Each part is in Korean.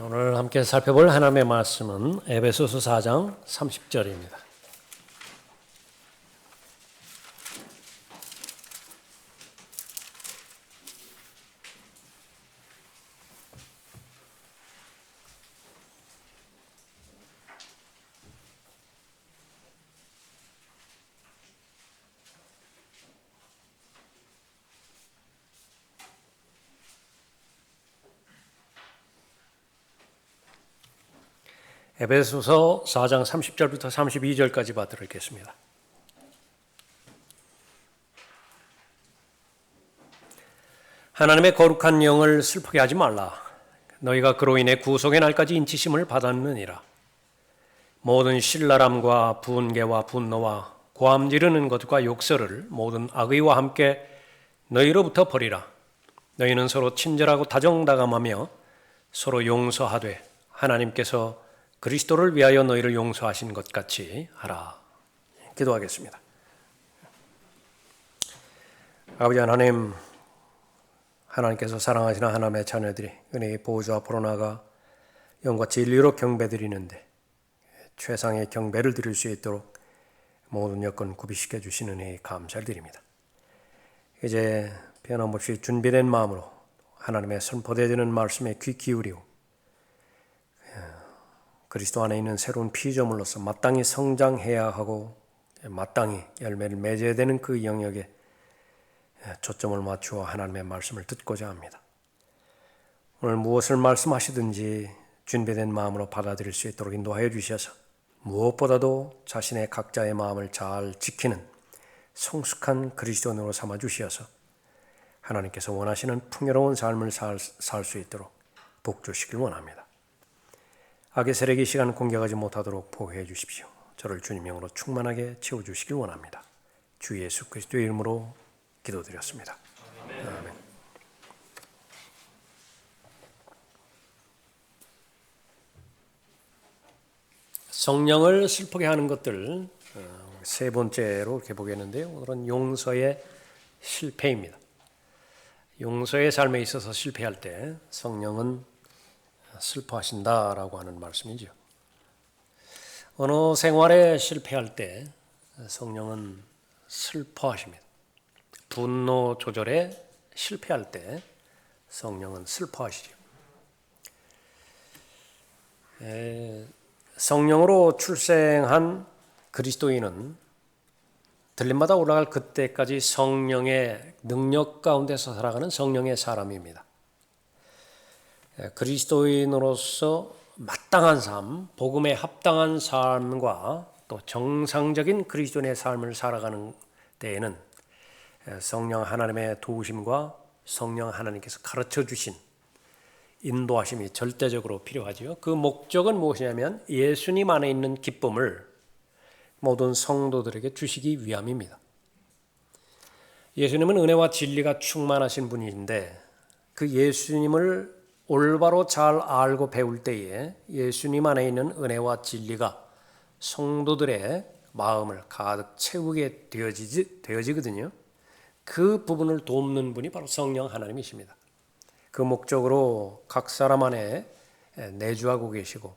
오늘 함께 살펴볼 하나님의 말씀은 에베소서 4장 30절입니다. 에베소서 4장 30절부터 32절까지 받들어 읽겠습니다. 하나님의 거룩한 영을 슬프게 하지 말라. 너희가 그로 인해 구속의 날까지 인치심을 받았느니라. 모든 신랄함과 분개와 분노와 고함 지르는 것과 욕설을 모든 악의와 함께 너희로부터 버리라. 너희는 서로 친절하고 다정다감하며 서로 용서하되 하나님께서 그리스도를 위하여 너희를 용서하신 것 같이 하라. 기도하겠습니다. 아버지 하나님, 하나님께서 사랑하시는 하나님의 자녀들이 은혜의 보좌 앞으로 나가 영과 진리로 경배드리는데 최상의 경배를 드릴 수 있도록 모든 여건 구비시켜 주시는 은혜에 감사드립니다. 이제 변함없이 준비된 마음으로 하나님의 선포되어지는 말씀에 귀 기울이고 그리스도 안에 있는 새로운 피조물로서 마땅히 성장해야 하고 마땅히 열매를 맺어야 되는 그 영역에 초점을 맞추어 하나님의 말씀을 듣고자 합니다. 오늘 무엇을 말씀하시든지 준비된 마음으로 받아들일 수 있도록 인도하여 주셔서 무엇보다도 자신의 각자의 마음을 잘 지키는 성숙한 그리스도인으로 삼아 주시어서 하나님께서 원하시는 풍요로운 삶을 살 수 있도록 복 주시길 원합니다. 악의 세력이 시간을 공격하지 못하도록 보호해 주십시오. 저를 주님 영으로 충만하게 채워주시길 원합니다. 주 예수 그리스도의 이름으로 기도드렸습니다. 아멘. 성령을 슬프게 하는 것들 세 번째로 이렇게 보겠는데요. 오늘은 용서의 실패입니다. 용서의 삶에 있어서 실패할 때 성령은 슬퍼하신다라고 하는 말씀이죠. 언어 생활에 실패할 때 성령은 슬퍼하십니다. 분노 조절에 실패할 때 성령은 슬퍼하시죠. 성령으로 출생한 그리스도인은 들림마다 올라갈 그때까지 성령의 능력 가운데서 살아가는 성령의 사람입니다. 그리스도인으로서 마땅한 삶, 복음에 합당한 삶과 또 정상적인 그리스도인의 삶을 살아가는 때에는 성령 하나님의 도우심과 성령 하나님께서 가르쳐 주신 인도하심이 절대적으로 필요하지요. 그 목적은 무엇이냐면 예수님 안에 있는 기쁨을 모든 성도들에게 주시기 위함입니다. 예수님은 은혜와 진리가 충만하신 분인데 그 예수님을 올바로 잘 알고 배울 때에 예수님 안에 있는 은혜와 진리가 성도들의 마음을 가득 채우게 되어지거든요. 그 부분을 돕는 분이 바로 성령 하나님이십니다. 그 목적으로 각 사람 안에 내주하고 계시고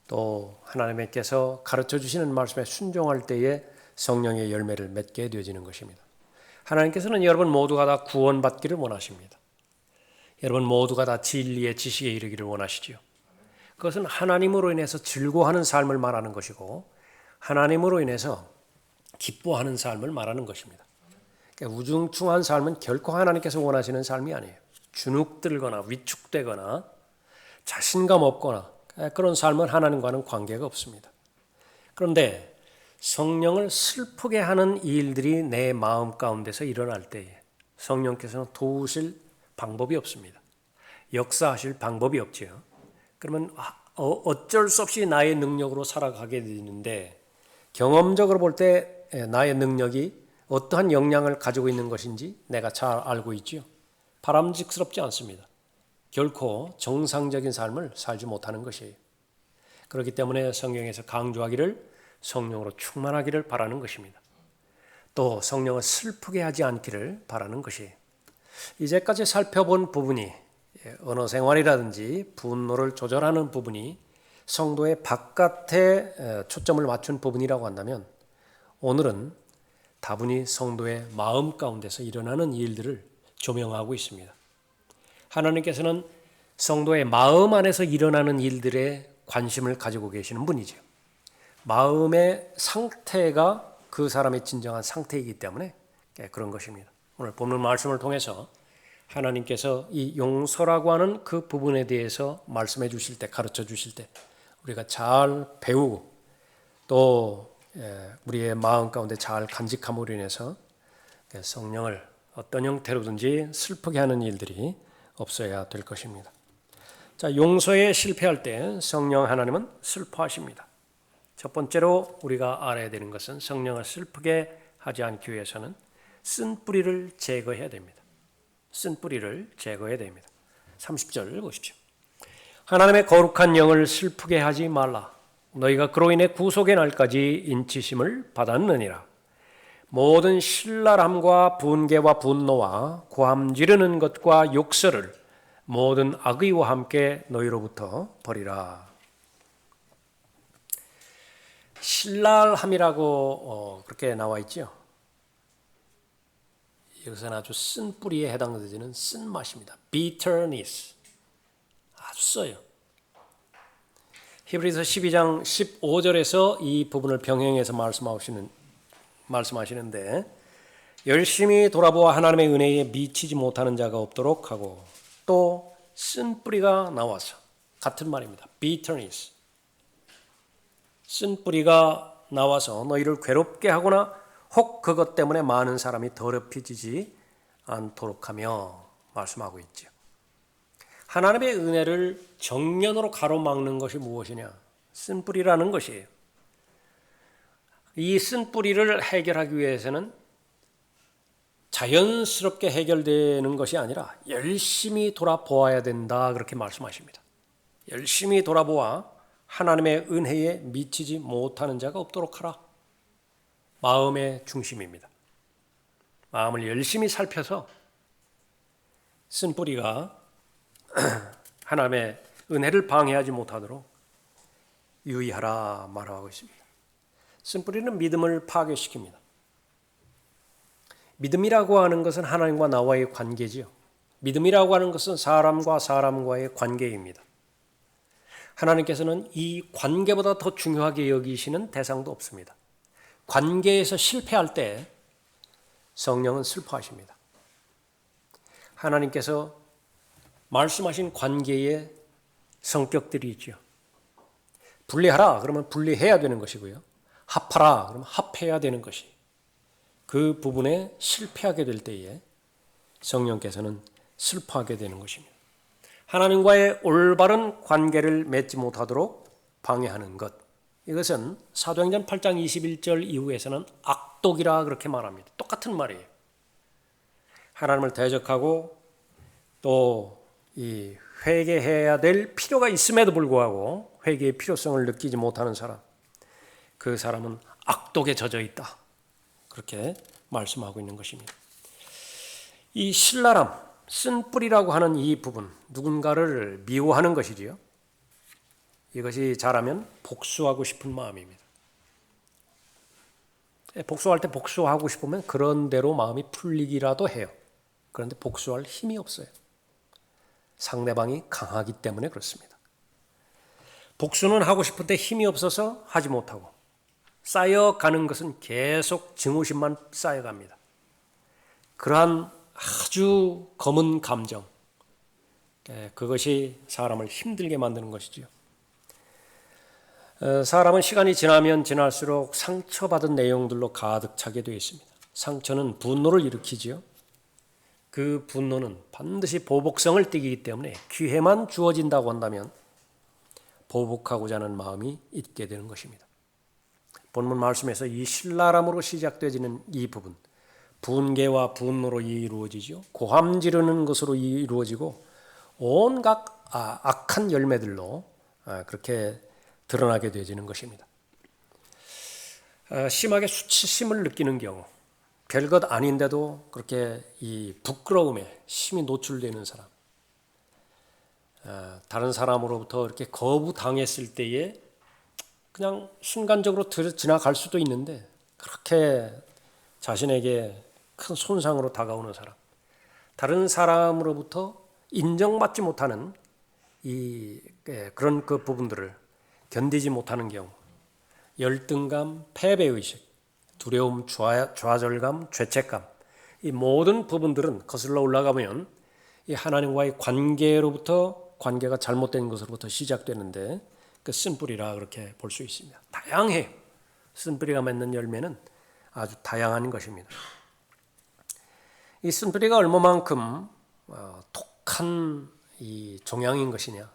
또 하나님께서 가르쳐 주시는 말씀에 순종할 때에 성령의 열매를 맺게 되어지는 것입니다. 하나님께서는 여러분 모두가 다 구원받기를 원하십니다. 여러분 모두가 다 진리의 지식에 이르기를 원하시지요. 그것은 하나님으로 인해서 즐거워하는 삶을 말하는 것이고 하나님으로 인해서 기뻐하는 삶을 말하는 것입니다. 그러니까 우중충한 삶은 결코 하나님께서 원하시는 삶이 아니에요. 주눅들거나 위축되거나 자신감 없거나 그런 삶은 하나님과는 관계가 없습니다. 그런데 성령을 슬프게 하는 일들이 내 마음 가운데서 일어날 때에 성령께서는 도우실 방법이 없습니다. 역사하실 방법이 없지요. 그러면 어쩔 수 없이 나의 능력으로 살아가게 되는데 경험적으로 볼 때 나의 능력이 어떠한 영향을 가지고 있는 것인지 내가 잘 알고 있지요. 바람직스럽지 않습니다. 결코 정상적인 삶을 살지 못하는 것이에요. 그렇기 때문에 성경에서 강조하기를 성령으로 충만하기를 바라는 것입니다. 또 성령을 슬프게 하지 않기를 바라는 것이에요. 이제까지 살펴본 부분이 언어 생활이라든지 분노를 조절하는 부분이 성도의 바깥에 초점을 맞춘 부분이라고 한다면, 오늘은 다분히 성도의 마음 가운데서 일어나는 일들을 조명하고 있습니다. 하나님께서는 성도의 마음 안에서 일어나는 일들에 관심을 가지고 계시는 분이죠. 마음의 상태가 그 사람의 진정한 상태이기 때문에 그런 것입니다. 오늘 본문 말씀을 통해서 하나님께서 이 용서라고 하는 그 부분에 대해서 말씀해 주실 때, 가르쳐 주실 때 우리가 잘 배우고 또 우리의 마음 가운데 잘 간직함으로 인해서 성령을 어떤 형태로든지 슬프게 하는 일들이 없어야 될 것입니다. 자, 용서에 실패할 때 성령 하나님은 슬퍼하십니다. 첫 번째로 우리가 알아야 되는 것은 성령을 슬프게 하지 않기 위해서는 쓴 뿌리를 제거해야 됩니다. 쓴 뿌리를 제거해야 됩니다. 30절 보십시오. 하나님의 거룩한 영을 슬프게 하지 말라. 너희가 그로 인해 구속의 날까지 인치심을 받았느니라. 모든 신랄함과 분개와 분노와 고함 지르는 것과 욕설을 모든 악의와 함께 너희로부터 버리라. 신랄함이라고 그렇게 나와 있죠. 이것은 아주 쓴 뿌리에 해당되는 쓴 맛입니다. bitterness. 아주 써요. 히브리서 12장 15절에서 이 부분을 병행해서 말씀하시는데, 열심히 돌아보아 하나님의 은혜에 미치지 못하는 자가 없도록 하고, 또 쓴 뿌리가 나와서 같은 말입니다. bitterness. 쓴 뿌리가 나와서 너희를 괴롭게 하거나 혹 그것 때문에 많은 사람이 더럽혀지지 않도록 하며 말씀하고 있죠. 하나님의 은혜를 정면으로 가로막는 것이 무엇이냐? 쓴뿌리라는 것이에요. 이 쓴뿌리를 해결하기 위해서는 자연스럽게 해결되는 것이 아니라 열심히 돌아보아야 된다, 그렇게 말씀하십니다. 열심히 돌아보아 하나님의 은혜에 미치지 못하는 자가 없도록 하라. 마음의 중심입니다. 마음을 열심히 살펴서 쓴뿌리가 하나님의 은혜를 방해하지 못하도록 유의하라 말하고 있습니다. 쓴뿌리는 믿음을 파괴시킵니다. 믿음이라고 하는 것은 하나님과 나와의 관계지요. 믿음이라고 하는 것은 사람과 사람과의 관계입니다. 하나님께서는 이 관계보다 더 중요하게 여기시는 대상도 없습니다. 관계에서 실패할 때 성령은 슬퍼하십니다. 하나님께서 말씀하신 관계의 성격들이 있죠. 분리하라 그러면 분리해야 되는 것이고요. 합하라 그러면 합해야 되는 것이, 그 부분에 실패하게 될 때에 성령께서는 슬퍼하게 되는 것입니다. 하나님과의 올바른 관계를 맺지 못하도록 방해하는 것, 이것은 사도행전 8장 21절 이후에서는 악독이라 그렇게 말합니다. 똑같은 말이에요. 하나님을 대적하고 또 이 회개해야 될 필요가 있음에도 불구하고 회개의 필요성을 느끼지 못하는 사람, 그 사람은 악독에 젖어 있다, 그렇게 말씀하고 있는 것입니다. 이 신랄함, 쓴뿌리라고 하는 이 부분, 누군가를 미워하는 것이지요. 이것이 자라면 복수하고 싶은 마음입니다. 복수할 때 복수하고 싶으면 그런 대로 마음이 풀리기라도 해요. 그런데 복수할 힘이 없어요. 상대방이 강하기 때문에 그렇습니다. 복수는 하고 싶은데 힘이 없어서 하지 못하고, 쌓여가는 것은 계속 증오심만 쌓여갑니다. 그러한 아주 검은 감정, 그것이 사람을 힘들게 만드는 것이죠. 사람은 시간이 지나면 지날수록 상처받은 내용들로 가득 차게 되어 있습니다. 상처는 분노를 일으키지요. 그 분노는 반드시 보복성을 띠기 때문에 기회만 주어진다고 한다면 보복하고자 하는 마음이 있게 되는 것입니다. 본문 말씀에서 이 신랄함으로 시작되어지는 이 부분, 분개와 분노로 이루어지죠. 고함 지르는 것으로 이루어지고 온갖 악한 열매들로 그렇게 드러나게 되어지는 것입니다. 심하게 수치심을 느끼는 경우, 별것 아닌데도 그렇게 이 부끄러움에 심히 노출되는 사람, 다른 사람으로부터 이렇게 거부당했을 때에 그냥 순간적으로 지나갈 수도 있는데 그렇게 자신에게 큰 손상으로 다가오는 사람, 다른 사람으로부터 인정받지 못하는 그런 그 부분들을 견디지 못하는 경우, 열등감, 패배의식, 두려움, 좌절감, 죄책감, 이 모든 부분들은 거슬러 올라가면 이 하나님과의 관계가 잘못된 것으로부터 시작되는데 그 쓴뿌리라 그렇게 볼 수 있습니다. 다양해요. 쓴뿌리가 맺는 열매는 아주 다양한 것입니다. 이 쓴뿌리가 얼마만큼 독한 이 종양인 것이냐,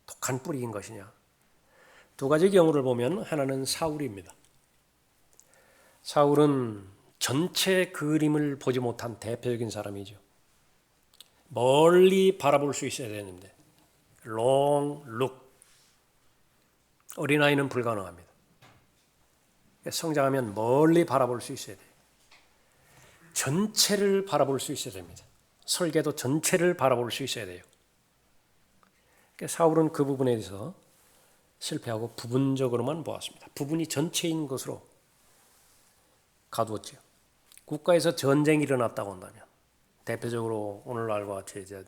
독한 뿌리인 것이냐. 두 가지 경우를 보면 하나는 사울입니다. 사울은 전체 그림을 보지 못한 대표적인 사람이죠. 멀리 바라볼 수 있어야 되는데 long look. 어린아이는 불가능합니다. 성장하면 멀리 바라볼 수 있어야 돼요. 전체를 바라볼 수 있어야 됩니다. 설계도 전체를 바라볼 수 있어야 돼요. 사울은 그 부분에 대해서 실패하고 부분적으로만 보았습니다. 부분이 전체인 것으로 가두었죠. 국가에서 전쟁이 일어났다고 한다면, 대표적으로 오늘날과 같이 이제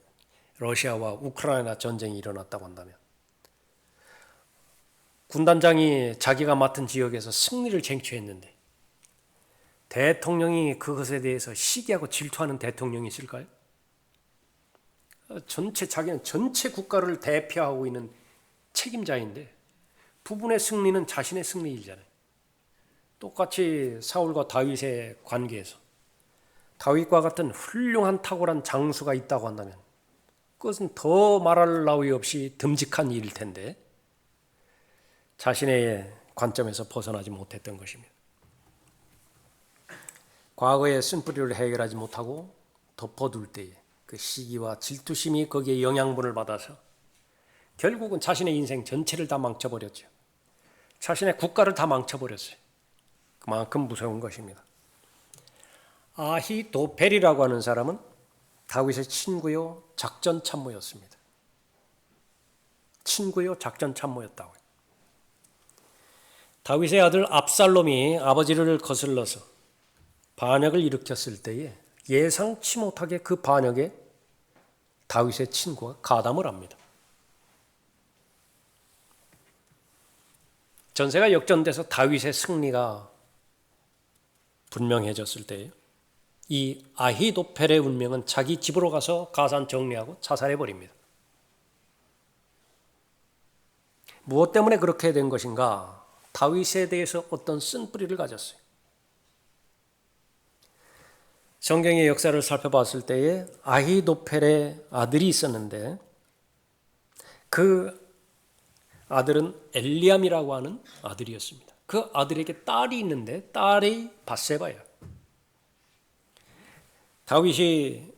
러시아와 우크라이나 전쟁이 일어났다고 한다면, 군단장이 자기가 맡은 지역에서 승리를 쟁취했는데 대통령이 그것에 대해서 시기하고 질투하는 대통령이 있을까요? 자기는 전체 국가를 대표하고 있는 책임자인데 부분의 승리는 자신의 승리이잖아요. 똑같이 사울과 다윗의 관계에서 다윗과 같은 훌륭한 탁월한 장수가 있다고 한다면 그것은 더 말할 나위 없이 듬직한 일일 텐데 자신의 관점에서 벗어나지 못했던 것입니다. 과거의 쓴뿌리를 해결하지 못하고 덮어둘 때에 그 시기와 질투심이 거기에 영향분을 받아서 결국은 자신의 인생 전체를 다 망쳐버렸죠. 자신의 국가를 다 망쳐버렸어요. 그만큼 무서운 것입니다. 아히도펠이라고 하는 사람은 다윗의 친구요 작전 참모였습니다. 친구요 작전 참모였다고요. 다윗의 아들 압살롬이 아버지를 거슬러서 반역을 일으켰을 때에 예상치 못하게 그 반역에 다윗의 친구가 가담을 합니다. 전세가 역전돼서 다윗의 승리가 분명해졌을 때에 이 아히도펠의 운명은 자기 집으로 가서 가산 정리하고 자살해버립니다. 무엇 때문에 그렇게 된 것인가? 다윗에 대해서 어떤 쓴뿌리를 가졌어요. 성경의 역사를 살펴봤을 때에 아히도펠의 아들이 있었는데 그 아들은 엘리암이라고 하는 아들이었습니다. 그 아들에게 딸이 있는데 딸이 밧세바예요. 다윗이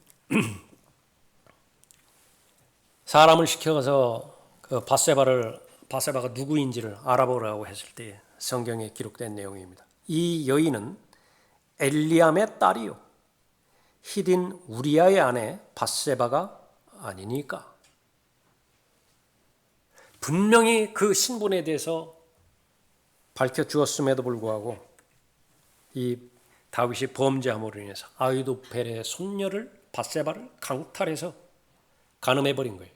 사람을 시켜서 그 밧세바가 누구인지를 알아보라고 했을 때 성경에 기록된 내용입니다. 이 여인은 엘리암의 딸이요 히딘 우리아의 아내 밧세바가 아니니까. 분명히 그 신분에 대해서 밝혀주었음에도 불구하고 이 다윗이 범죄함으로 인해서 아히도펠의 손녀를 밧세바를 강탈해서 간음해버린 거예요.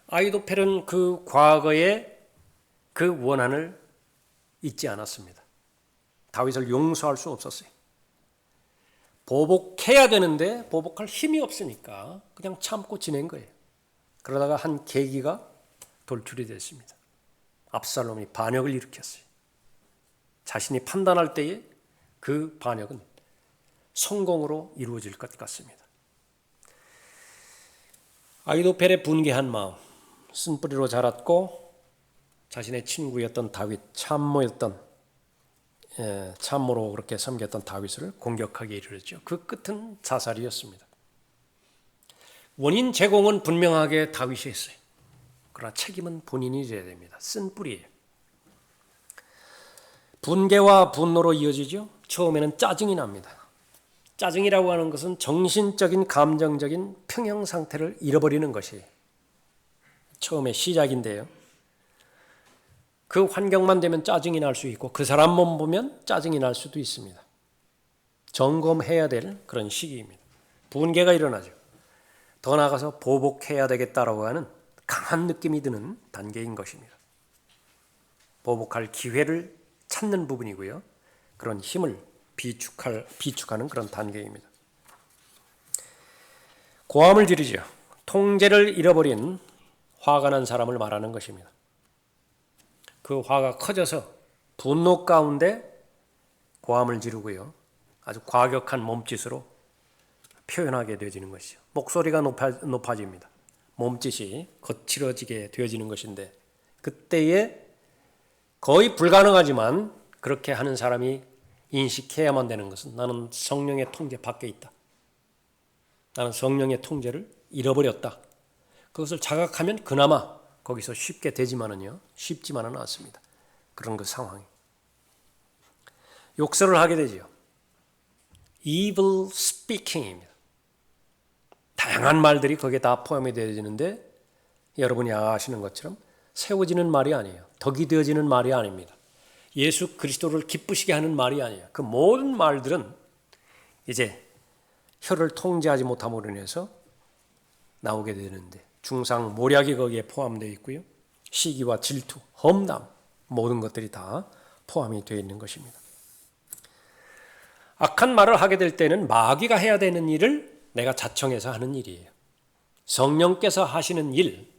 아히도펠은 그 과거의 그 원한을 잊지 않았습니다. 다윗을 용서할 수 없었어요. 보복해야 되는데 보복할 힘이 없으니까 그냥 참고 지낸 거예요. 그러다가 한 계기가 돌출이 됐습니다. 압살롬이 반역을 일으켰어요. 자신이 판단할 때에 그 반역은 성공으로 이루어질 것 같습니다. 아히도펠의 분개한 마음, 쓴뿌리로 자랐고 자신의 친구였던 다윗, 참모로 그렇게 섬겼던 다윗을 공격하게 이르렀죠. 그 끝은 자살이었습니다. 원인 제공은 분명하게 다윗이 했어요. 그러나 책임은 본인이 져야 됩니다. 쓴뿌리예요. 분개와 분노로 이어지죠. 처음에는 짜증이 납니다. 짜증이라고 하는 것은 정신적인 감정적인 평형 상태를 잃어버리는 것이 처음에 시작인데요. 그 환경만 되면 짜증이 날 수 있고 그 사람만 보면 짜증이 날 수도 있습니다. 점검해야 될 그런 시기입니다. 분개가 일어나죠. 더 나아가서 보복해야 되겠다라고 하는 강한 느낌이 드는 단계인 것입니다. 보복할 기회를 찾는 부분이고요. 그런 힘을 비축하는 그런 단계입니다. 고함을 지르죠. 통제를 잃어버린 화가 난 사람을 말하는 것입니다. 그 화가 커져서 분노 가운데 고함을 지르고요. 아주 과격한 몸짓으로 표현하게 되어지는 것이죠. 목소리가 높아집니다. 몸짓이 거칠어지게 되어지는 것인데 그때에 거의 불가능하지만 그렇게 하는 사람이 인식해야만 되는 것은 나는 성령의 통제 밖에 있다. 나는 성령의 통제를 잃어버렸다. 그것을 자각하면 그나마 거기서 쉽게 되지만은요. 쉽지만은 않습니다. 그런 그 상황이. 욕설을 하게 되죠. evil speaking입니다. 다양한 말들이 거기에 다 포함이 되어지는데 여러분이 아시는 것처럼 세워지는 말이 아니에요. 덕이 되어지는 말이 아닙니다. 예수 그리스도를 기쁘시게 하는 말이 아니에요. 그 모든 말들은 이제 혀를 통제하지 못함으로 인해서 나오게 되는데 중상 모략이 거기에 포함되어 있고요. 시기와 질투, 험담 모든 것들이 다 포함이 되어 있는 것입니다. 악한 말을 하게 될 때는 마귀가 해야 되는 일을 내가 자청해서 하는 일이에요. 성령께서 하시는 일,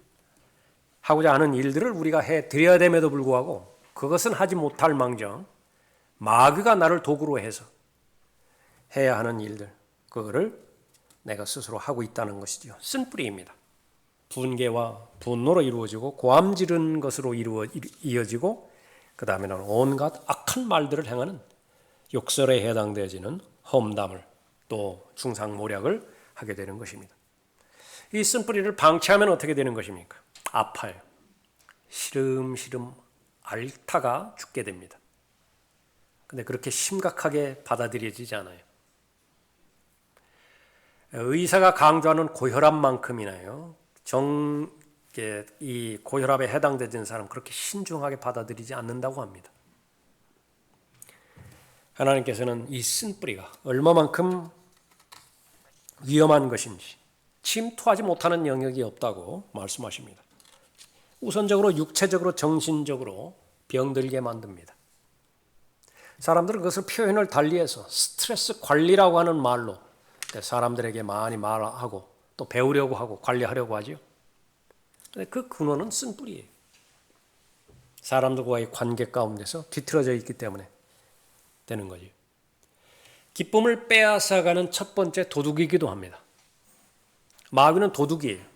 하고자 하는 일들을 우리가 해드려야 됨에도 불구하고 그것은 하지 못할 망정 마귀가 나를 도구로 해서 해야 하는 일들, 그거를 내가 스스로 하고 있다는 것이죠. 쓴뿌리입니다. 분개와 분노로 이루어지고 고함 지른 것으로 이어지고 그 다음에는 온갖 악한 말들을 행하는 욕설에 해당되어지는 험담을 또 중상모략을 하게 되는 것입니다. 이 쓴뿌리를 방치하면 어떻게 되는 것입니까? 아파요. 시름시름 앓다가 죽게 됩니다. 근데 그렇게 심각하게 받아들여지지 않아요. 의사가 강조하는 고혈압만큼이나요. 이 고혈압에 해당되는 사람 그렇게 신중하게 받아들이지 않는다고 합니다. 하나님께서는 이 쓴뿌리가 얼마만큼 위험한 것인지 침투하지 못하는 영역이 없다고 말씀하십니다. 우선적으로 육체적으로 정신적으로 병들게 만듭니다. 사람들은 그것을 표현을 달리해서 스트레스 관리라고 하는 말로 사람들에게 많이 말하고 또 배우려고 하고 관리하려고 하죠. 근데 그 근원은 쓴뿌리예요. 사람들과의 관계 가운데서 뒤틀어져 있기 때문에 되는 거죠. 기쁨을 빼앗아가는 첫 번째 도둑이기도 합니다. 마귀는 도둑이에요.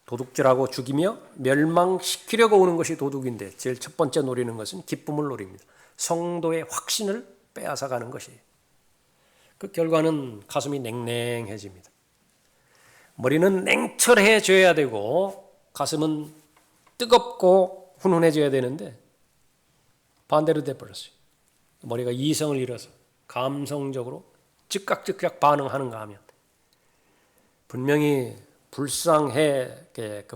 도둑질하고 죽이며 멸망시키려고 오는 것이 도둑인데 제일 첫 번째 노리는 것은 기쁨을 노립니다. 성도의 확신을 빼앗아가는 것이에요. 그 결과는 가슴이 냉랭해집니다. 머리는 냉철해져야 되고 가슴은 뜨겁고 훈훈해져야 되는데 반대로 돼버렸어요. 머리가 이성을 잃어서 감성적으로 즉각 반응하는가 하면 분명히 불쌍해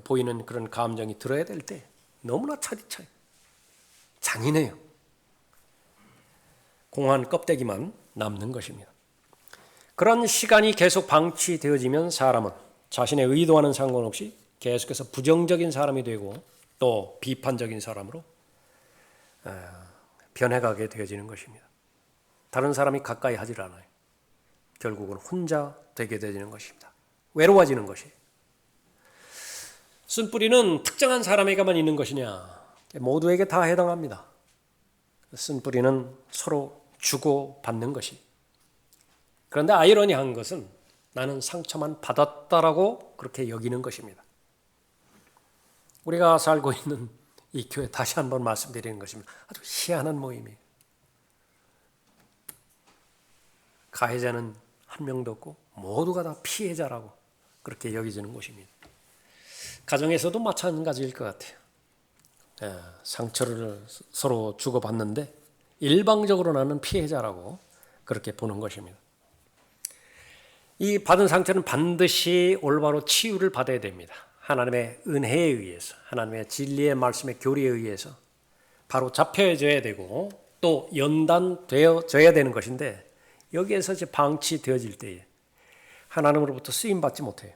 보이는 그런 감정이 들어야 될 때 너무나 차디차요. 잔인해요. 공한 껍데기만 남는 것입니다. 그런 시간이 계속 방치되어지면 사람은 자신의 의도와는 상관없이 계속해서 부정적인 사람이 되고 또 비판적인 사람으로 변해가게 되어지는 것입니다. 다른 사람이 가까이 하질 않아요. 결국은 혼자 되게 되는 것입니다. 외로워지는 것이에요. 쓴뿌리는 특정한 사람에게만 있는 것이냐? 모두에게 다 해당합니다. 쓴뿌리는 서로 주고받는 것이. 그런데 아이러니한 것은 나는 상처만 받았다라고 그렇게 여기는 것입니다. 우리가 살고 있는 이 교회 다시 한번 말씀드리는 것입니다. 아주 희한한 모임이에요. 가해자는 한 명도 없고 모두가 다 피해자라고 그렇게 여기지는 곳입니다. 가정에서도 마찬가지일 것 같아요. 상처를 서로 주고받는데 일방적으로 나는 피해자라고 그렇게 보는 것입니다. 이 받은 상처는 반드시 올바로 치유를 받아야 됩니다. 하나님의 은혜에 의해서, 하나님의 진리의 말씀의 교리에 의해서 바로 잡혀져야 되고 또 연단되어져야 되는 것인데, 여기에서 이제 방치되어질 때에 하나님으로부터 쓰임받지 못해요.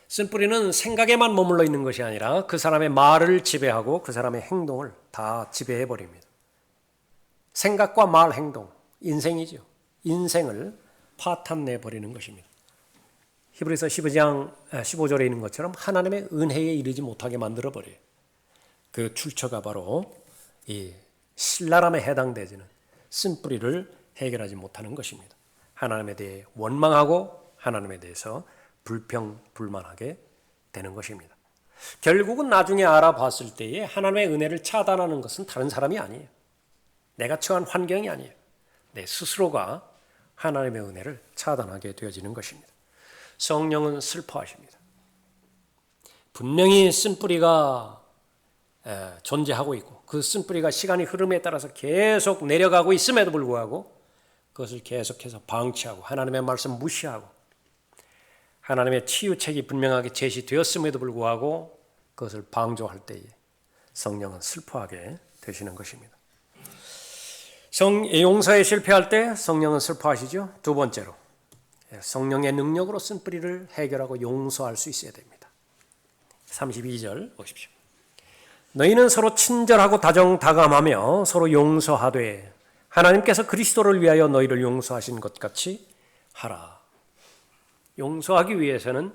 쓴뿌리는 생각에만 머물러 있는 것이 아니라 그 사람의 말을 지배하고 그 사람의 행동을 다 지배해 버립니다. 생각과 말, 행동, 인생이죠. 인생을 파탄내 버리는 것입니다. 히브리서 15절에 있는 것처럼 하나님의 은혜에 이르지 못하게 만들어 버려요. 그 출처가 바로 이 신랄함에 해당되지는 쓴뿌리를 해결하지 못하는 것입니다. 하나님에 대해 원망하고 하나님에 대해서 불평불만하게 되는 것입니다. 결국은 나중에 알아봤을 때에 하나님의 은혜를 차단하는 것은 다른 사람이 아니에요. 내가 처한 환경이 아니에요. 내 스스로가 하나님의 은혜를 차단하게 되어지는 것입니다. 성령은 슬퍼하십니다. 분명히 쓴뿌리가 존재하고 있고 그 쓴뿌리가 시간의 흐름에 따라서 계속 내려가고 있음에도 불구하고 그것을 계속해서 방치하고 하나님의 말씀 무시하고 하나님의 치유책이 분명하게 제시되었음에도 불구하고 그것을 방조할 때에 성령은 슬퍼하게 되시는 것입니다. 용서에 실패할 때 성령은 슬퍼하시죠. 두 번째로 성령의 능력으로 쓴뿌리를 해결하고 용서할 수 있어야 됩니다. 32절 보십시오. 너희는 서로 친절하고 다정다감하며 서로 용서하되 하나님께서 그리스도를 위하여 너희를 용서하신 것 같이 하라. 용서하기 위해서는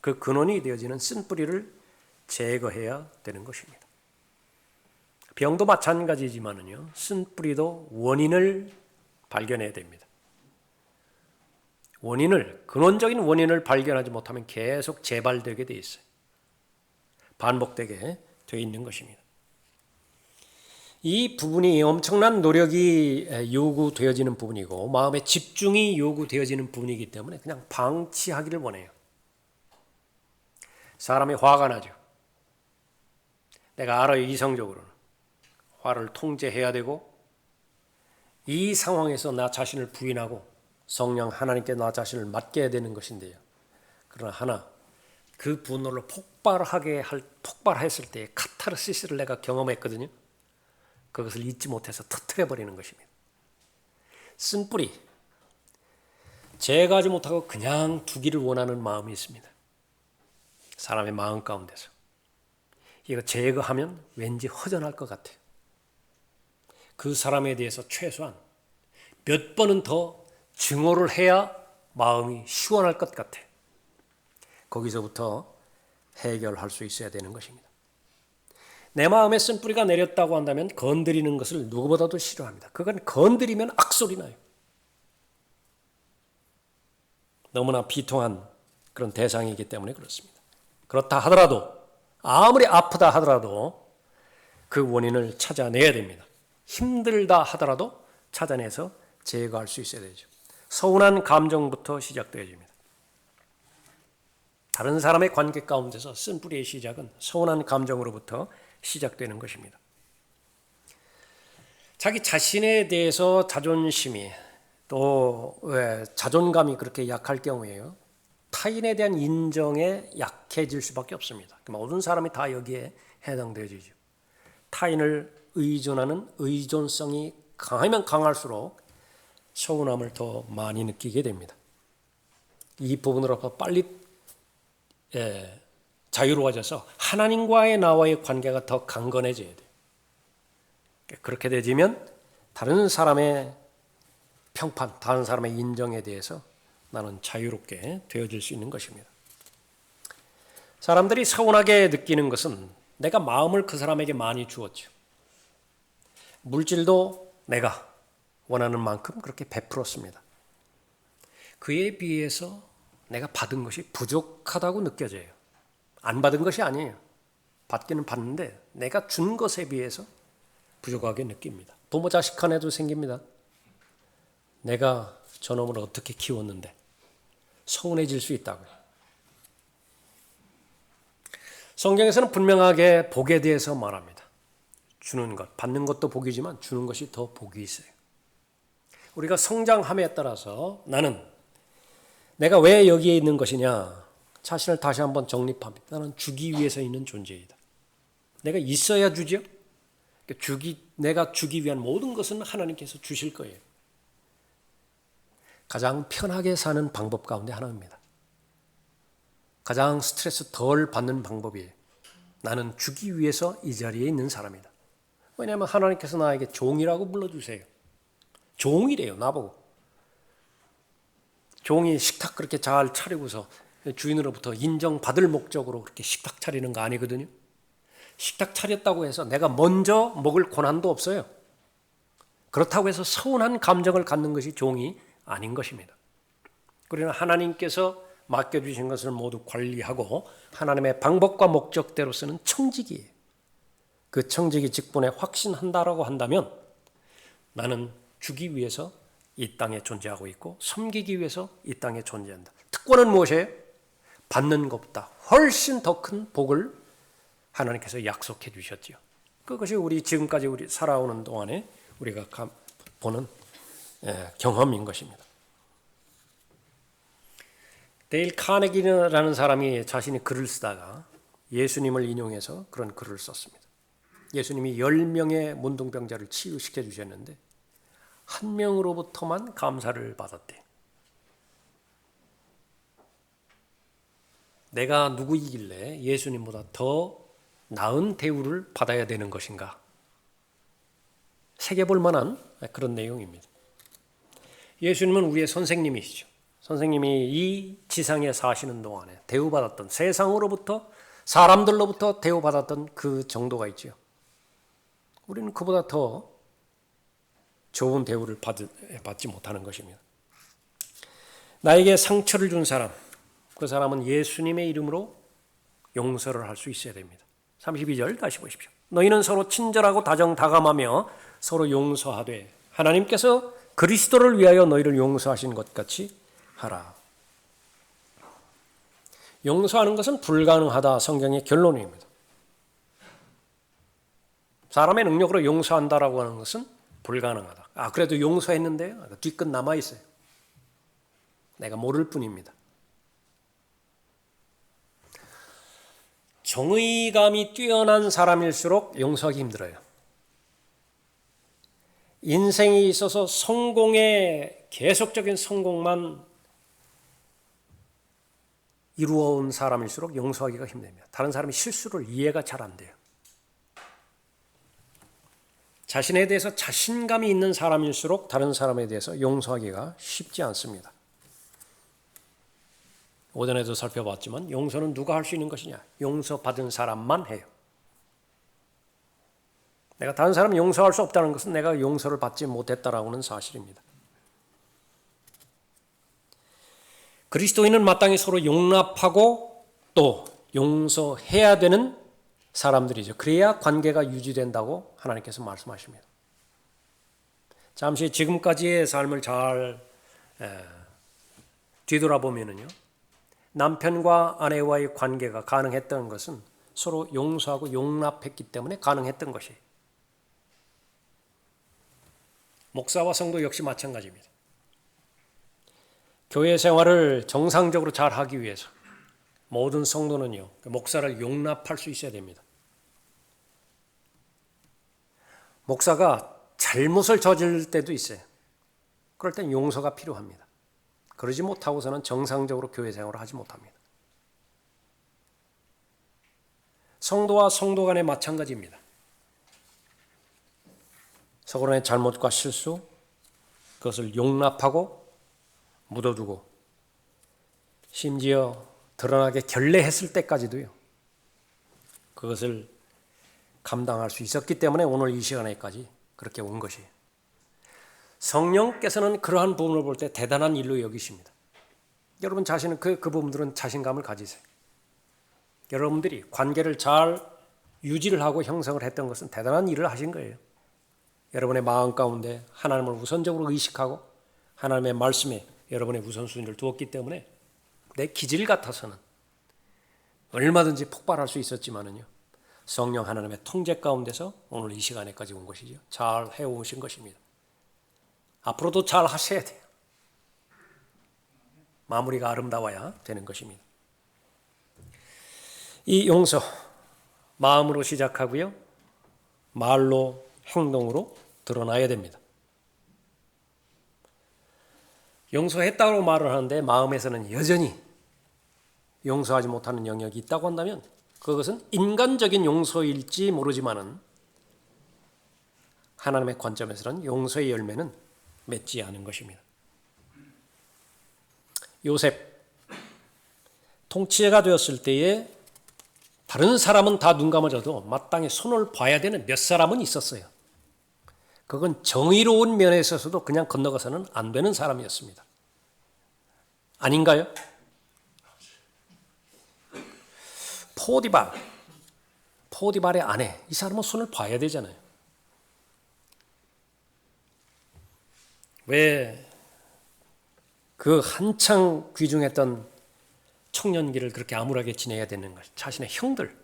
그 근원이 되어지는 쓴뿌리를 제거해야 되는 것입니다. 병도 마찬가지지만은요, 쓴뿌리도 원인을 발견해야 됩니다. 근원적인 원인을 발견하지 못하면 계속 재발되게 돼 있어요. 반복되게 돼 있는 것입니다. 이 부분이 엄청난 노력이 요구되어지는 부분이고 마음의 집중이 요구되어지는 부분이기 때문에 그냥 방치하기를 원해요. 사람이 화가 나죠. 내가 알아요. 이성적으로는 화를 통제해야 되고 이 상황에서 나 자신을 부인하고 성령 하나님께 나 자신을 맡겨야 되는 것인데요. 그러나 그 분노를 폭발했을 때의 카타르시스를 내가 경험했거든요. 그것을 잊지 못해서 터뜨려버리는 것입니다. 쓴뿌리, 제거하지 못하고 그냥 두기를 원하는 마음이 있습니다. 사람의 마음 가운데서. 이거 제거하면 왠지 허전할 것 같아요. 그 사람에 대해서 최소한 몇 번은 더 증오를 해야 마음이 시원할 것 같아요. 거기서부터 해결할 수 있어야 되는 것입니다. 내 마음에 쓴뿌리가 내렸다고 한다면 건드리는 것을 누구보다도 싫어합니다. 그건 건드리면 악소리 나요. 너무나 비통한 그런 대상이기 때문에 그렇습니다. 그렇다 하더라도 아무리 아프다 하더라도 그 원인을 찾아내야 됩니다. 힘들다 하더라도 찾아내서 제거할 수 있어야 되죠. 서운한 감정부터 시작되어집니다. 다른 사람의 관계 가운데서 쓴뿌리의 시작은 서운한 감정으로부터 시작되는 것입니다. 자기 자신에 대해서 자존심이 또 자존감이 그렇게 약할 경우에요. 타인에 대한 인정에 약해질 수밖에 없습니다. 모든 사람이 다 여기에 해당되어지죠. 타인을 의존하는 의존성이 강하면 강할수록 서운함을 더 많이 느끼게 됩니다. 이 부분으로 빨리 자유로워져서 하나님과의 나와의 관계가 더 강건해져야 돼요. 그렇게 되지면 다른 사람의 평판, 다른 사람의 인정에 대해서 나는 자유롭게 되어질 수 있는 것입니다. 사람들이 서운하게 느끼는 것은 내가 마음을 그 사람에게 많이 주었죠. 물질도 내가 원하는 만큼 그렇게 베풀었습니다. 그에 비해서 내가 받은 것이 부족하다고 느껴져요. 안 받은 것이 아니에요. 받기는 받는데 내가 준 것에 비해서 부족하게 느낍니다. 부모 자식 간에도 생깁니다. 내가 저놈을 어떻게 키웠는데 서운해질 수 있다고요. 성경에서는 분명하게 복에 대해서 말합니다. 주는 것, 받는 것도 복이지만 주는 것이 더 복이 있어요. 우리가 성장함에 따라서 나는 내가 왜 여기에 있는 것이냐 자신을 다시 한번 정립합니다. 나는 주기 위해서 있는 존재이다. 내가 있어야 주죠. 내가 주기 위한 모든 것은 하나님께서 주실 거예요. 가장 편하게 사는 방법 가운데 하나입니다. 가장 스트레스 덜 받는 방법이에요. 나는 주기 위해서 이 자리에 있는 사람이다. 왜냐하면 하나님께서 나에게 종이라고 불러주세요. 종이래요, 나보고. 종이 식탁 그렇게 잘 차리고서 주인으로부터 인정받을 목적으로 그렇게 식탁 차리는 거 아니거든요. 식탁 차렸다고 해서 내가 먼저 먹을 권한도 없어요. 그렇다고 해서 서운한 감정을 갖는 것이 종이 아닌 것입니다. 그러나 하나님께서 맡겨주신 것을 모두 관리하고 하나님의 방법과 목적대로 쓰는 청직이에요. 그 청직이 직분에 확신한다라고 한다면 나는 주기 위해서 이 땅에 존재하고 있고 섬기기 위해서 이 땅에 존재한다. 특권은 무엇이에요? 받는 것보다 훨씬 더 큰 복을 하나님께서 약속해 주셨죠. 그것이 우리 지금까지 우리 살아오는 동안에 우리가 보는 경험인 것입니다. 데일 카네기라는 사람이 자신이 글을 쓰다가 예수님을 인용해서 그런 글을 썼습니다. 예수님이 10명의 문둥병자를 치유시켜 주셨는데 한 명으로부터만 감사를 받았대. 내가 누구이길래 예수님보다 더 나은 대우를 받아야 되는 것인가? 새겨볼 만한 그런 내용입니다. 예수님은 우리의 선생님이시죠. 선생님이 이 지상에 사시는 동안에 대우받았던 세상으로부터 사람들로부터 대우받았던 그 정도가 있죠. 우리는 그보다 더 좋은 대우를 받지 못하는 것입니다. 나에게 상처를 준 사람, 그 사람은 예수님의 이름으로 용서를 할 수 있어야 됩니다. 32절 다시 보십시오. 너희는 서로 친절하고 다정다감하며 서로 용서하되 하나님께서 그리스도를 위하여 너희를 용서하신 것 같이 하라. 용서하는 것은 불가능하다. 성경의 결론입니다. 사람의 능력으로 용서한다라고 하는 것은 불가능하다. 그래도 용서했는데요. 뒤끝 남아있어요. 내가 모를 뿐입니다. 정의감이 뛰어난 사람일수록 용서하기 힘들어요. 인생에 있어서 성공의 계속적인 성공만 이루어온 사람일수록 용서하기가 힘듭니다. 다른 사람의 실수를 이해가 잘 안 돼요. 자신에 대해서 자신감이 있는 사람일수록 다른 사람에 대해서 용서하기가 쉽지 않습니다. 오전에도 살펴봤지만 용서는 누가 할 수 있는 것이냐? 용서받은 사람만 해요. 내가 다른 사람 용서할 수 없다는 것은 내가 용서를 받지 못했다라고 하는 사실입니다. 그리스도인은 마땅히 서로 용납하고 또 용서해야 되는 사람들이죠. 그래야 관계가 유지된다고 하나님께서 말씀하십니다. 잠시 지금까지의 삶을 잘 뒤돌아보면요. 남편과 아내와의 관계가 가능했던 것은 서로 용서하고 용납했기 때문에 가능했던 것이에요. 목사와 성도 역시 마찬가지입니다. 교회 생활을 정상적으로 잘 하기 위해서 모든 성도는요, 목사를 용납할 수 있어야 됩니다. 목사가 잘못을 저질 때도 있어요. 그럴 땐 용서가 필요합니다. 그러지 못하고서는 정상적으로 교회 생활을 하지 못합니다. 성도와 성도 간에 마찬가지입니다. 서로의 잘못과 실수, 그것을 용납하고 묻어두고 심지어 드러나게 결례했을 때까지도요. 그것을 감당할 수 있었기 때문에 오늘 이 시간에까지 그렇게 온 것이에요. 성령께서는 그러한 부분을 볼 때 대단한 일로 여기십니다. 여러분 자신은 그 부분들은 자신감을 가지세요. 여러분들이 관계를 잘 유지를 하고 형성을 했던 것은 대단한 일을 하신 거예요. 여러분의 마음 가운데 하나님을 우선적으로 의식하고 하나님의 말씀에 여러분의 우선순위를 두었기 때문에 내 기질 같아서는 얼마든지 폭발할 수 있었지만은요. 성령 하나님의 통제 가운데서 오늘 이 시간에까지 온 것이죠. 잘 해오신 것입니다. 앞으로도 잘 하셔야 돼요. 마무리가 아름다워야 되는 것입니다. 이 용서, 마음으로 시작하고요. 말로, 행동으로 드러나야 됩니다. 용서했다고 말을 하는데 마음에서는 여전히 용서하지 못하는 영역이 있다고 한다면 그것은 인간적인 용서일지 모르지만은 하나님의 관점에서는 용서의 열매는 맺지 않은 것입니다. 요셉, 통치자가 되었을 때에 다른 사람은 다 눈 감아줘도 마땅히 손을 봐야 되는 몇 사람은 있었어요. 그건 정의로운 면에 있어서도 그냥 건너가서는 안 되는 사람이었습니다. 아닌가요? 포디발의 아내, 이 사람은 손을 봐야 되잖아요. 왜 그 한창 귀중했던 청년기를 그렇게 암울하게 지내야 되는 것? 자신의 형들,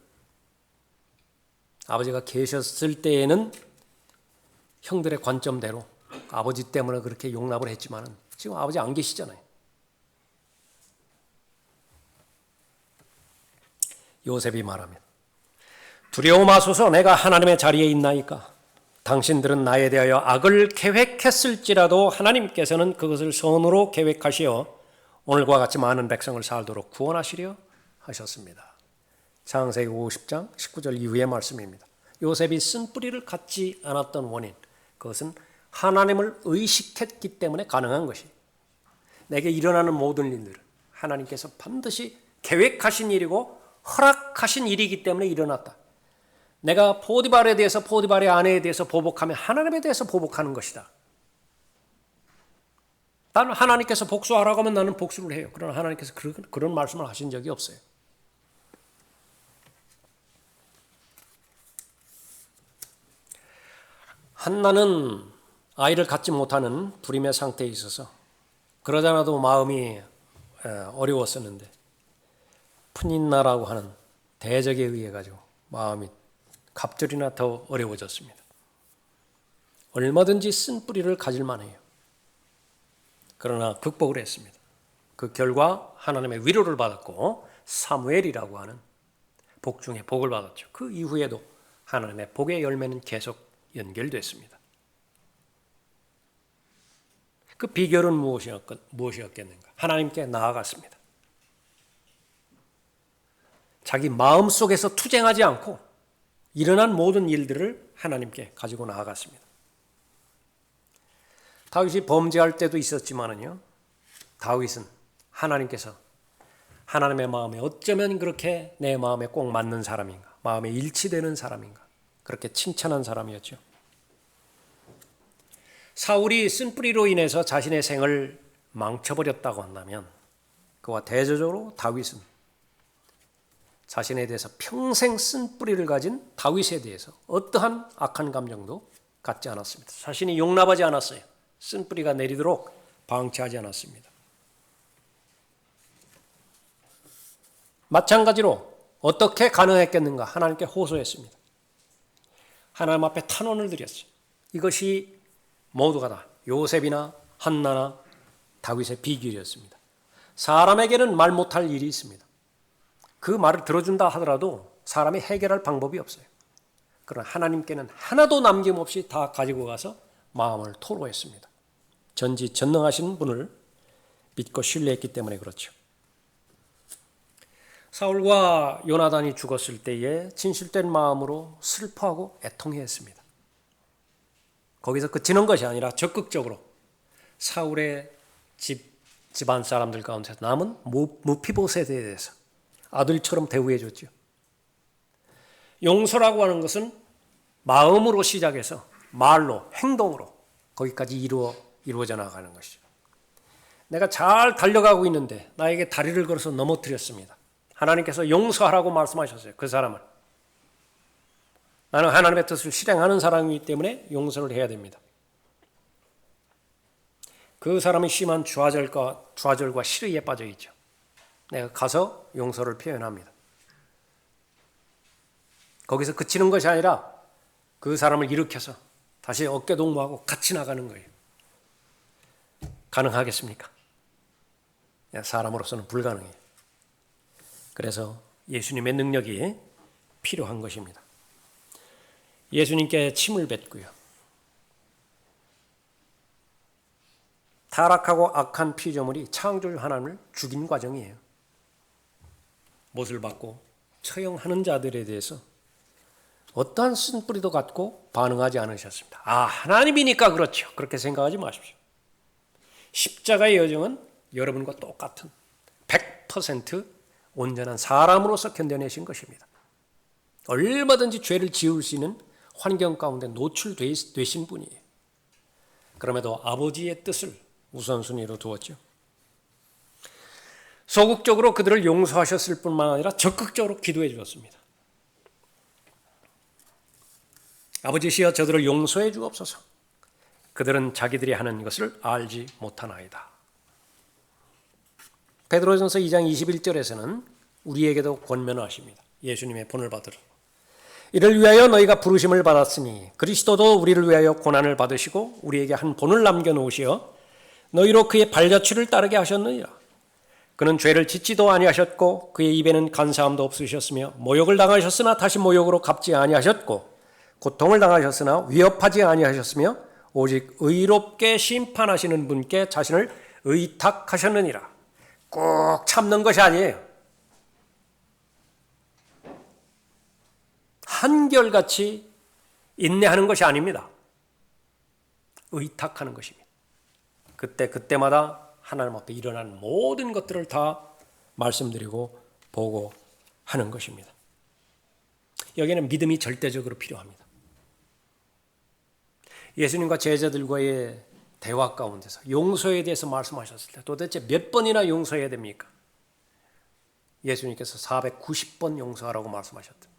아버지가 계셨을 때에는 형들의 관점대로 아버지 때문에 그렇게 용납을 했지만 지금 아버지 안 계시잖아요. 요셉이 말합니다. 두려워 마소서, 내가 하나님의 자리에 있나이까. 당신들은 나에 대하여 악을 계획했을지라도 하나님께서는 그것을 선으로 계획하시어 오늘과 같이 많은 백성을 살도록 구원하시려 하셨습니다. 창세기 50장 19절 이후의 말씀입니다. 요셉이 쓴 뿌리를 갖지 않았던 원인, 그것은 하나님을 의식했기 때문에 가능한 것이. 내게 일어나는 모든 일들은 하나님께서 반드시 계획하신 일이고 허락하신 일이기 때문에 일어났다. 내가 포디발에 대해서, 포디발의 아내에 대해서 보복하면 하나님에 대해서 보복하는 것이다. 나는 하나님께서 복수하라고 하면 나는 복수를 해요. 그러나 하나님께서 그런 말씀을 하신 적이 없어요. 한나는 아이를 갖지 못하는 불임의 상태에 있어서 그러잖아도 마음이 어려웠었는데 푸닌나라고 하는 대적에 의해 가지고 마음이 갑절이나 더 어려워졌습니다. 얼마든지 쓴 뿌리를 가질 만해요. 그러나 극복을 했습니다. 그 결과 하나님의 위로를 받았고 사무엘이라고 하는 복 중에 복을 받았죠. 그 이후에도 하나님의 복의 열매는 계속 연결됐습니다. 그 비결은 무엇이었겠는가? 하나님께 나아갔습니다. 자기 마음속에서 투쟁하지 않고 일어난 모든 일들을 하나님께 가지고 나아갔습니다. 다윗이 범죄할 때도 있었지만은요, 다윗은 하나님께서 하나님의 마음에 어쩌면 그렇게 내 마음에 꼭 맞는 사람인가, 마음에 일치되는 사람인가, 그렇게 칭찬한 사람이었죠. 사울이 쓴뿌리로 인해서 자신의 생을 망쳐버렸다고 한다면 그와 대조적으로 다윗은 자신에 대해서 평생 쓴 뿌리를 가진 다윗에 대해서 어떠한 악한 감정도 갖지 않았습니다. 자신이 용납하지 않았어요. 쓴 뿌리가 내리도록 방치하지 않았습니다. 마찬가지로 어떻게 가능했겠는가? 하나님께 호소했습니다. 하나님 앞에 탄원을 드렸어요. 이것이 모두가 다 요셉이나 한나나 다윗의 비결이었습니다. 사람에게는 말 못할 일이 있습니다. 그 말을 들어준다 하더라도 사람이 해결할 방법이 없어요. 그러나 하나님께는 하나도 남김없이 다 가지고 가서 마음을 토로했습니다. 전지전능하신 분을 믿고 신뢰했기 때문에 그렇죠. 사울과 요나단이 죽었을 때에 진실된 마음으로 슬퍼하고 애통했습니다. 거기서 그치는 것이 아니라 적극적으로 사울의 집안 사람들 가운데서 남은 무피보셋에 대해서 아들처럼 대우해 줬죠. 용서라고 하는 것은 마음으로 시작해서 말로, 행동으로 거기까지 이루어져 나가는 것이죠. 내가 잘 달려가고 있는데 나에게 다리를 걸어서 넘어뜨렸습니다. 하나님께서 용서하라고 말씀하셨어요. 그 사람을. 나는 하나님의 뜻을 실행하는 사람이기 때문에 용서를 해야 됩니다. 그 사람이 심한 좌절과 시르에 빠져 있죠. 내가 가서 용서를 표현합니다. 거기서 그치는 것이 아니라 그 사람을 일으켜서 다시 어깨동무하고 같이 나가는 거예요. 가능하겠습니까? 사람으로서는 불가능해요. 그래서 예수님의 능력이 필요한 것입니다. 예수님께 침을 뱉고요. 타락하고 악한 피조물이 창조주 하나님을 죽인 과정이에요. 못을 받고 처형하는 자들에 대해서 어떠한 쓴뿌리도 갖고 반응하지 않으셨습니다. 하나님이니까 그렇죠. 그렇게 생각하지 마십시오. 십자가의 여정은 여러분과 똑같은 100% 온전한 사람으로서 견뎌내신 것입니다. 얼마든지 죄를 지을 수 있는 환경 가운데 노출되신 분이에요. 그럼에도 아버지의 뜻을 우선순위로 두었죠. 소극적으로 그들을 용서하셨을 뿐만 아니라 적극적으로 기도해 주었습니다. 아버지시여 저들을 용서해 주옵소서. 그들은 자기들이 하는 것을 알지 못하나이다. 베드로전서 2장 21절에서는 우리에게도 권면하십니다. 예수님의 본을 받으라. 이를 위하여 너희가 부르심을 받았으니 그리스도도 우리를 위하여 고난을 받으시고 우리에게 한 본을 남겨놓으시어 너희로 그의 발자취를 따르게 하셨느니라. 그는 죄를 짓지도 아니하셨고 그의 입에는 간사함도 없으셨으며 모욕을 당하셨으나 다시 모욕으로 갚지 아니하셨고 고통을 당하셨으나 위협하지 아니하셨으며 오직 의롭게 심판하시는 분께 자신을 의탁하셨느니라. 꼭 참는 것이 아니에요. 한결같이 인내하는 것이 아닙니다. 의탁하는 것입니다. 그때마다 하나님 앞에 일어나는 모든 것들을 다 말씀드리고 보고하는 것입니다. 여기에는 믿음이 절대적으로 필요합니다. 예수님과 제자들과의 대화 가운데서 용서에 대해서 말씀하셨을 때 도대체 몇 번이나 용서해야 됩니까? 예수님께서 490번 용서하라고 말씀하셨다.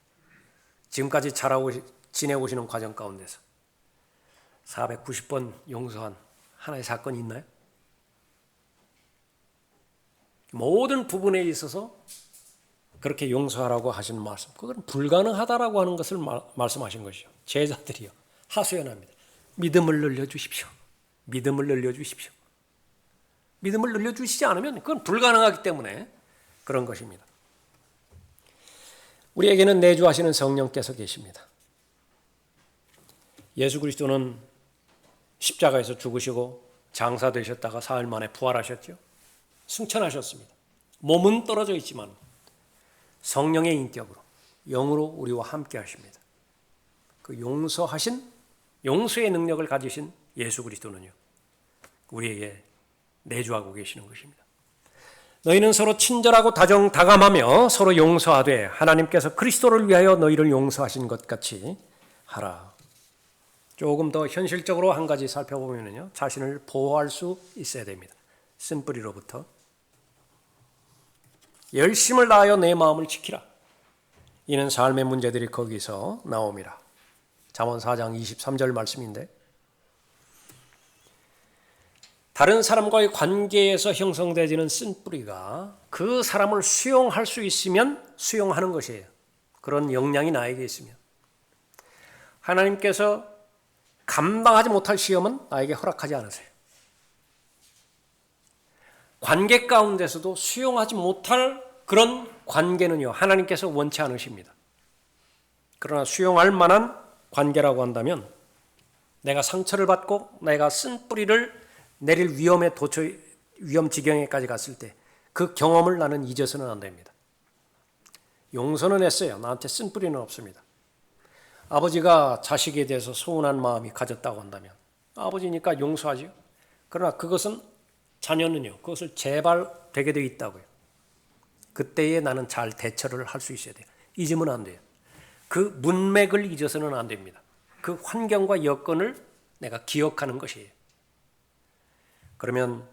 지금까지 지내오시는 과정 가운데서 490번 용서한 하나의 사건이 있나요? 모든 부분에 있어서 그렇게 용서하라고 하신 말씀, 그건 불가능하다라고 하는 것을 말씀하신 것이죠. 제자들이요, 하소연합니다. 믿음을 늘려주십시오. 믿음을 늘려주십시오. 믿음을 늘려주시지 않으면 그건 불가능하기 때문에 그런 것입니다. 우리에게는 내주하시는 성령께서 계십니다. 예수 그리스도는 십자가에서 죽으시고 장사되셨다가 사흘 만에 부활하셨죠. 승천하셨습니다. 몸은 떨어져 있지만 성령의 인격으로, 영으로 우리와 함께 하십니다. 그 용서의 능력을 가지신 예수 그리스도는요, 우리에게 내주하고 계시는 것입니다. 너희는 서로 친절하고 다정다감하며 서로 용서하되 하나님께서 그리스도를 위하여 너희를 용서하신 것 같이 하라. 조금 더 현실적으로 한 가지 살펴보면요, 자신을 보호할 수 있어야 됩니다. 쓴뿌리로부터 열심을 다하여 내 마음을 지키라. 이는 삶의 문제들이 거기서 나옵니다. 잠언 4장 23절 말씀인데, 다른 사람과의 관계에서 형성되지는 쓴뿌리가 그 사람을 수용할 수 있으면 수용하는 것이에요. 그런 역량이 나에게 있으면. 하나님께서 감당하지 못할 시험은 나에게 허락하지 않으세요. 관계 가운데서도 수용하지 못할 그런 관계는요, 하나님께서 원치 않으십니다. 그러나 수용할 만한 관계라고 한다면 내가 상처를 받고 내가 쓴뿌리를 내릴 위험 지경에까지 갔을 때 그 경험을 나는 잊어서는 안 됩니다. 용서는 했어요. 나한테 쓴뿌리는 없습니다. 아버지가 자식에 대해서 서운한 마음이 가졌다고 한다면 아버지니까 용서하죠. 그러나 그것은 자녀는요, 그것을 재발되게 되어 있다고요. 그때에 나는 잘 대처를 할 수 있어야 돼요. 잊으면 안 돼요. 그 문맥을 잊어서는 안 됩니다. 그 환경과 여건을 내가 기억하는 것이에요. 그러면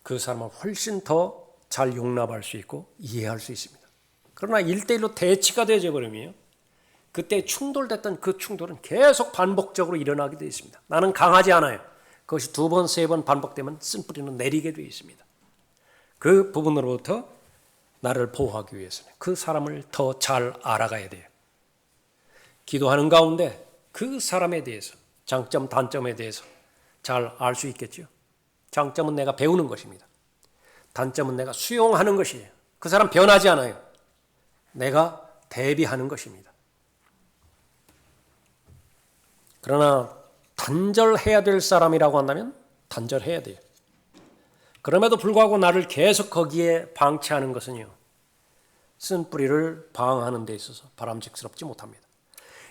그 사람을 훨씬 더 잘 용납할 수 있고 이해할 수 있습니다. 그러나 1대1로 대치가 되어버리면 그때 충돌됐던 그 충돌은 계속 반복적으로 일어나게 되어 있습니다. 나는 강하지 않아요. 그것이 2번, 3번 반복되면 쓴뿌리는 내리게 되어 있습니다. 그 부분으로부터 나를 보호하기 위해서는 그 사람을 더 잘 알아가야 돼요. 기도하는 가운데 그 사람에 대해서, 장점, 단점에 대해서 잘 알 수 있겠죠. 장점은 내가 배우는 것입니다. 단점은 내가 수용하는 것이에요. 그 사람 변하지 않아요. 내가 대비하는 것입니다. 그러나 단절해야 될 사람이라고 한다면 단절해야 돼요. 그럼에도 불구하고 나를 계속 거기에 방치하는 것은요, 쓴뿌리를 방어하는 데 있어서 바람직스럽지 못합니다.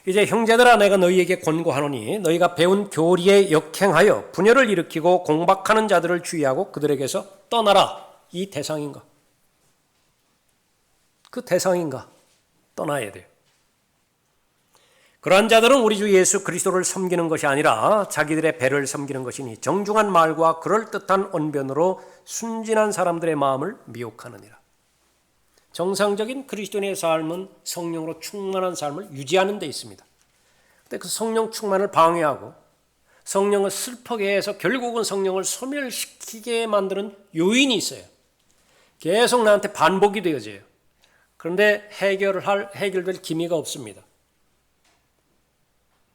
이제 형제들아, 내가 너희에게 권고하노니 너희가 배운 교리에 역행하여 분열을 일으키고 공박하는 자들을 주의하고 그들에게서 떠나라. 이 대상인가? 그 대상인가? 떠나야 돼요. 그러한 자들은 우리 주 예수 그리스도를 섬기는 것이 아니라 자기들의 배를 섬기는 것이니 정중한 말과 그럴듯한 언변으로 순진한 사람들의 마음을 미혹하느니라. 정상적인 그리스도인의 삶은 성령으로 충만한 삶을 유지하는 데 있습니다. 근데 그 성령 충만을 방해하고 성령을 슬프게 해서 결국은 성령을 소멸시키게 만드는 요인이 있어요. 계속 나한테 반복이 되어져요. 그런데 해결될 기미가 없습니다.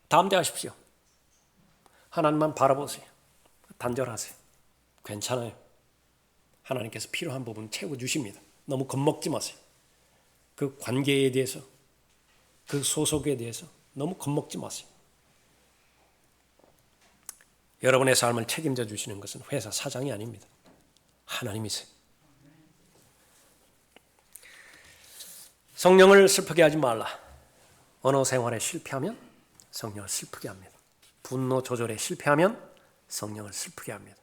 담대하십시오. 하나님만 바라보세요. 단절하세요. 괜찮아요. 하나님께서 필요한 부분 채워주십니다. 너무 겁먹지 마세요. 그 관계에 대해서, 그 소속에 대해서 너무 겁먹지 마세요. 여러분의 삶을 책임져 주시는 것은 회사 사장이 아닙니다. 하나님이세요. 성령을 슬프게 하지 말라. 언어 생활에 실패하면 성령을 슬프게 합니다. 분노 조절에 실패하면 성령을 슬프게 합니다.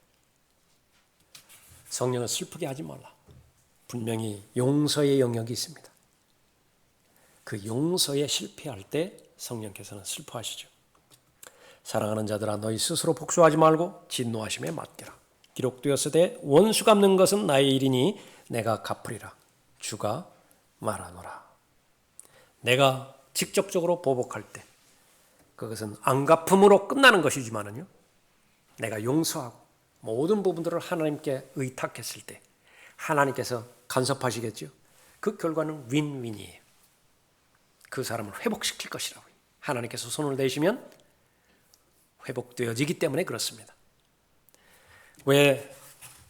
성령을 슬프게 하지 말라. 분명히 용서의 영역이 있습니다. 그 용서에 실패할 때 성령께서는 슬퍼하시죠. 사랑하는 자들아, 너희 스스로 복수하지 말고 진노하심에 맡겨라. 기록되었으되 원수 갚는 것은 나의 일이니 내가 갚으리라. 주가 말하노라. 내가 직접적으로 보복할 때 그것은 안 갚음으로 끝나는 것이지만은요, 내가 용서하고 모든 부분들을 하나님께 의탁했을 때 하나님께서 간섭하시겠죠. 그 결과는 윈윈이에요. 그 사람을 회복시킬 것이라고요. 하나님께서 손을 내시면 회복되어지기 때문에 그렇습니다. 왜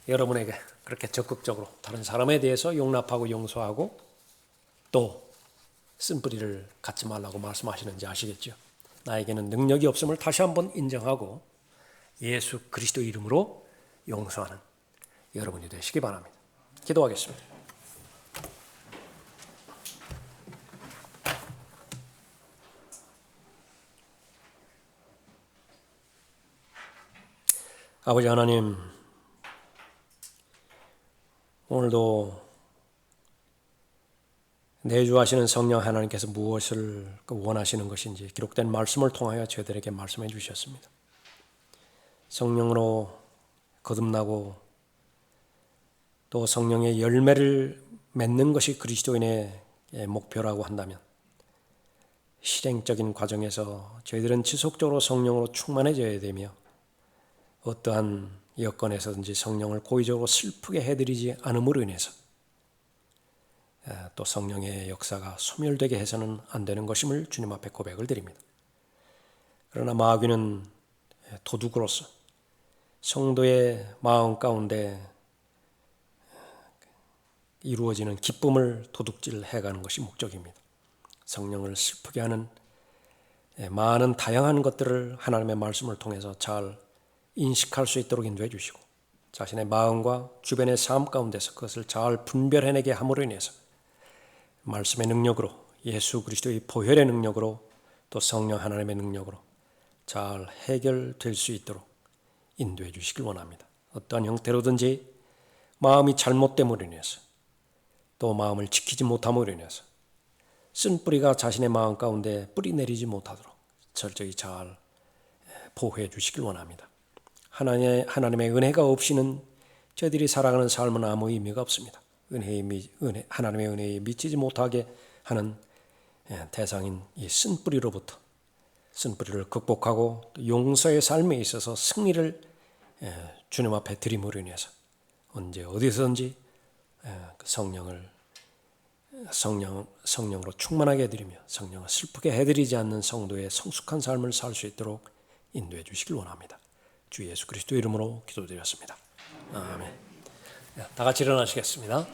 여러분에게 그렇게 적극적으로 다른 사람에 대해서 용납하고 용서하고 또 쓴뿌리를 갖지 말라고 말씀하시는지 아시겠죠? 나에게는 능력이 없음을 다시 한번 인정하고 예수 그리스도 이름으로 용서하는 여러분이 되시기 바랍니다. 기도하겠습니다. 아버지 하나님, 오늘도 내주하시는 성령 하나님께서 무엇을 원하시는 것인지 기록된 말씀을 통하여 저희들에게 말씀해 주셨습니다. 성령으로 거듭나고 또 성령의 열매를 맺는 것이 그리스도인의 목표라고 한다면 실행적인 과정에서 저희들은 지속적으로 성령으로 충만해져야 되며 어떠한 여건에서든지 성령을 고의적으로 슬프게 해드리지 않음으로 인해서 또 성령의 역사가 소멸되게 해서는 안 되는 것임을 주님 앞에 고백을 드립니다. 그러나 마귀는 도둑으로서 성도의 마음 가운데 이루어지는 기쁨을 도둑질해가는 것이 목적입니다. 성령을 슬프게 하는 많은 다양한 것들을 하나님의 말씀을 통해서 잘 인식할 수 있도록 인도해 주시고 자신의 마음과 주변의 삶 가운데서 그것을 잘 분별해내게 함으로 인해서 말씀의 능력으로 예수 그리스도의 보혈의 능력으로 또 성령 하나님의 능력으로 잘 해결될 수 있도록 인도해 주시길 원합니다. 어떠한 형태로든지 마음이 잘못됨으로 인해서 또 마음을 지키지 못함으로 인해서 쓴 뿌리가 자신의 마음 가운데 뿌리 내리지 못하도록 철저히 잘 보호해 주시길 원합니다. 하나님의 은혜가 없이는 저희들이 살아가는 삶은 아무 의미가 없습니다. 하나님의 은혜에 미치지 못하게 하는 대상인 이 쓴뿌리로부터 쓴뿌리를 극복하고 용서의 삶에 있어서 승리를 주님 앞에 드림으로 인해서 언제 어디서든지 성령으로 충만하게 해드리며 성령을 슬프게 해드리지 않는 성도의 성숙한 삶을 살 수 있도록 인도해 주시길 원합니다. 주 예수 그리스도 이름으로 기도드렸습니다. 아멘. 다 같이 일어나시겠습니다.